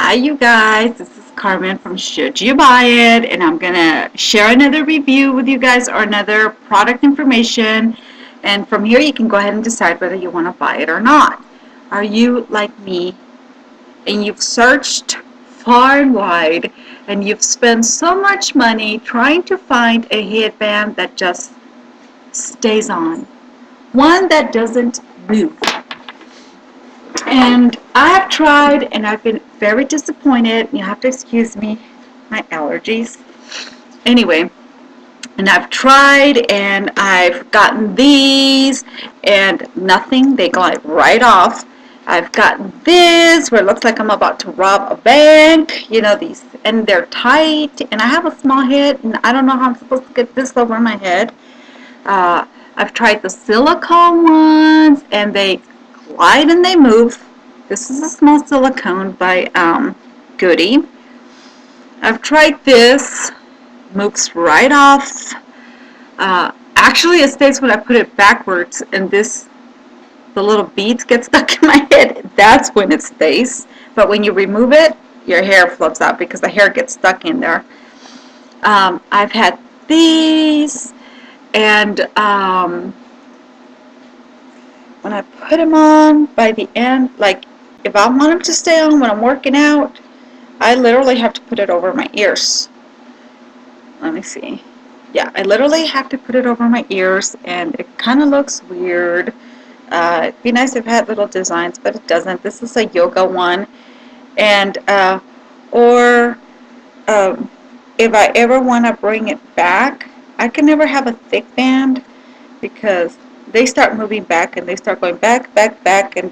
Hi you guys, this is Carmen from Should You Buy It, and I'm gonna share another review with you guys or another product information, and from here you can go ahead and decide whether you want to buy it or not. Are you like me and you've searched far and wide and you've spent so much money trying to find a headband that just stays on, one that doesn't move? And I have tried and I've been very disappointed. You have to excuse me, my allergies. Anyway, and I've tried and I've gotten these and nothing, they glide right off. I've gotten this where it looks like I'm about to rob a bank, you know, these, and they're tight, and I have a small head and I don't know how I'm supposed to get this over my head. I've tried the silicone ones and they glide and they move. This is a small silicone by Goody. I've tried this, moves right off. Actually, it stays when I put it backwards, and the little beads get stuck in my head. That's when it stays. But when you remove it, your hair floats out because the hair gets stuck in there. I've had these, and when I put them on, by the end, like if I want them to stay on when I'm working out, I literally have to put it over my ears. Let me see. Yeah, I literally have to put it over my ears, and it kind of looks weird. It'd be nice if it had little designs, but it doesn't. This is a yoga one, and or if I ever want to bring it back, I can never have a thick band because they start moving back and they start going back, back, back, and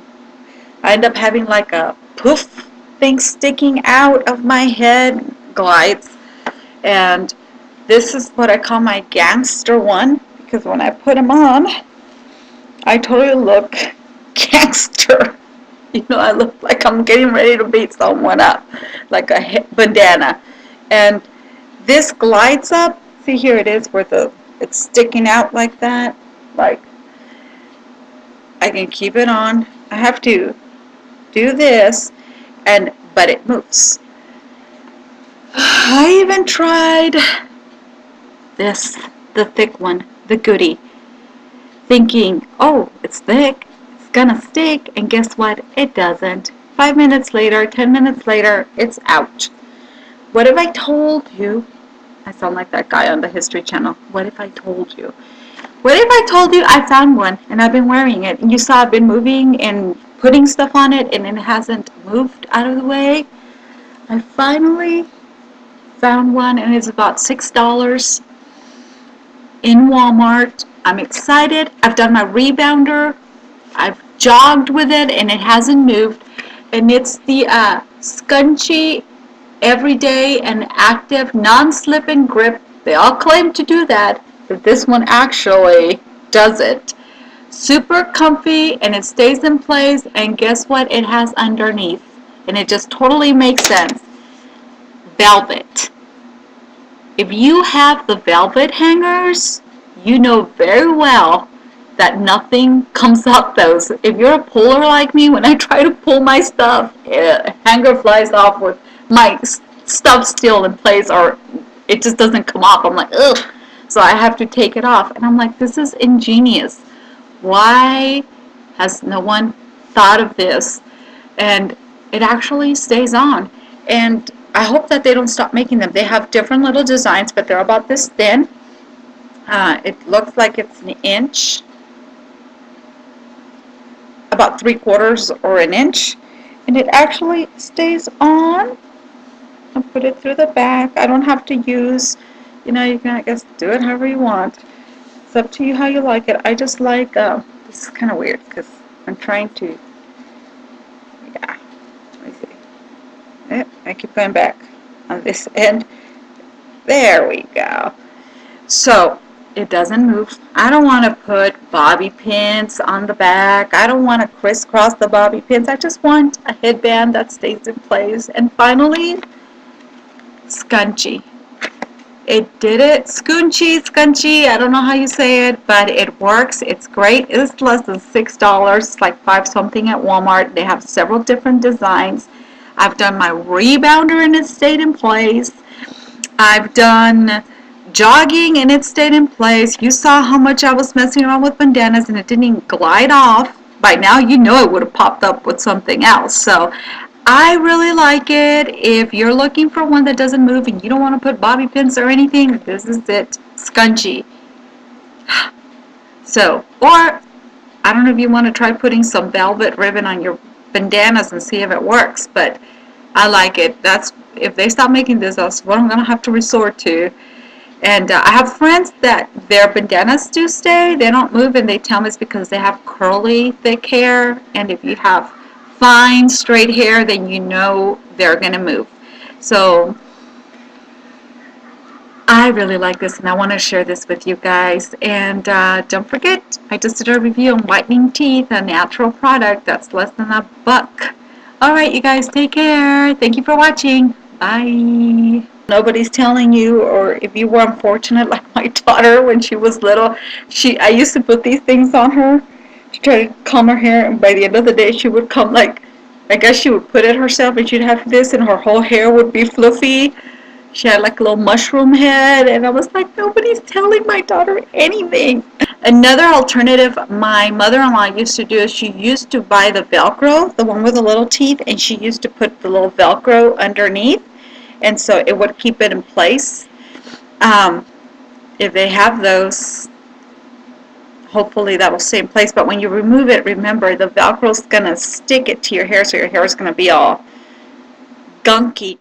I end up having like a poof thing sticking out of my head, glides, and this is what I call my gangster one because when I put them on, I totally look gangster. You know, I look like I'm getting ready to beat someone up, like a bandana. And this glides up. See, here it is where it's sticking out like that. Like, I can keep it on. I have to do this, but it moves. I even tried this, the thick one, the Goody, thinking, oh, it's thick, it's gonna stick, and guess what? It doesn't. 5 minutes later, 10 minutes later, it's out. What if I told you? I sound like that guy on the History Channel. What if I told you? What if I told you I found one and I've been wearing it, and you saw I've been moving and putting stuff on it and it hasn't moved out of the way? I finally found one, and it's about $6 in Walmart. I'm excited. I've done my rebounder. I've jogged with it and it hasn't moved. And it's the Scunchie Everyday and Active Non-Slip and Grip. They all claim to do that, but this one actually does it. Super comfy, and it stays in place, and guess what it has underneath? And it just totally makes sense. Velvet. If you have the velvet hangers, you know very well that nothing comes up those. If you're a puller like me, when I try to pull my stuff, hanger flies off with my stuff still in place, or it just doesn't come off. I'm like, ugh. So I have to take it off. And I'm like, this is ingenious. Why has no one thought of this? And it actually stays on. And I hope that they don't stop making them. They have different little designs, but they're about this thin. It looks like it's an inch, about 3/4 or an inch, and it actually stays on. I'll put it through the back. I don't have to use, you know, you can, I guess, do it however you want. It's up to you how you like it. I just like, this is kind of weird because I'm trying to, yeah, let me see. I keep going back on this end. There we go. So it doesn't move. I don't want to put bobby pins on the back. I don't want to crisscross the bobby pins. I just want a headband that stays in place. And finally, Scunchie. It did it. Scunchie. I don't know how you say it, but it works. It's great. It's less than $6. It's like 5 something at Walmart. They have several different designs. I've done my rebounder and it stayed in place. I've done jogging and it stayed in place. You saw how much I was messing around with bandanas and it didn't even glide off. By now you know it would have popped up with something else. So I really like it. If you're looking for one that doesn't move and you don't want to put bobby pins or anything, this is it. Scunchie. So, or I don't know if you want to try putting some velvet ribbon on your bandanas and see if it works, but I like it. That's if they stop making this, that's what I'm gonna have to resort to. And I have friends that their bandanas do stay; they don't move, and they tell me it's because they have curly, thick hair. And if you have fine, straight hair, then you know they're gonna move. So I really like this and I want to share this with you guys. And don't forget, I just did a review on whitening teeth, a natural product that's less than $1. Alright, you guys, take care. Thank you for watching. Bye. Nobody's telling you, or if you were unfortunate like my daughter when she was little, I used to put these things on her to try to comb her hair, and by the end of the day she would come like, I guess she would put it herself and she'd have this and her whole hair would be fluffy. She had like a little mushroom head, and I was like, nobody's telling my daughter anything. Another alternative my mother-in-law used to do is she used to buy the Velcro, the one with the little teeth, and she used to put the little Velcro underneath, and so it would keep it in place. If they have those, hopefully that will stay in place, but when you remove it, remember the Velcro's going to stick it to your hair, so your hair is going to be all gunky.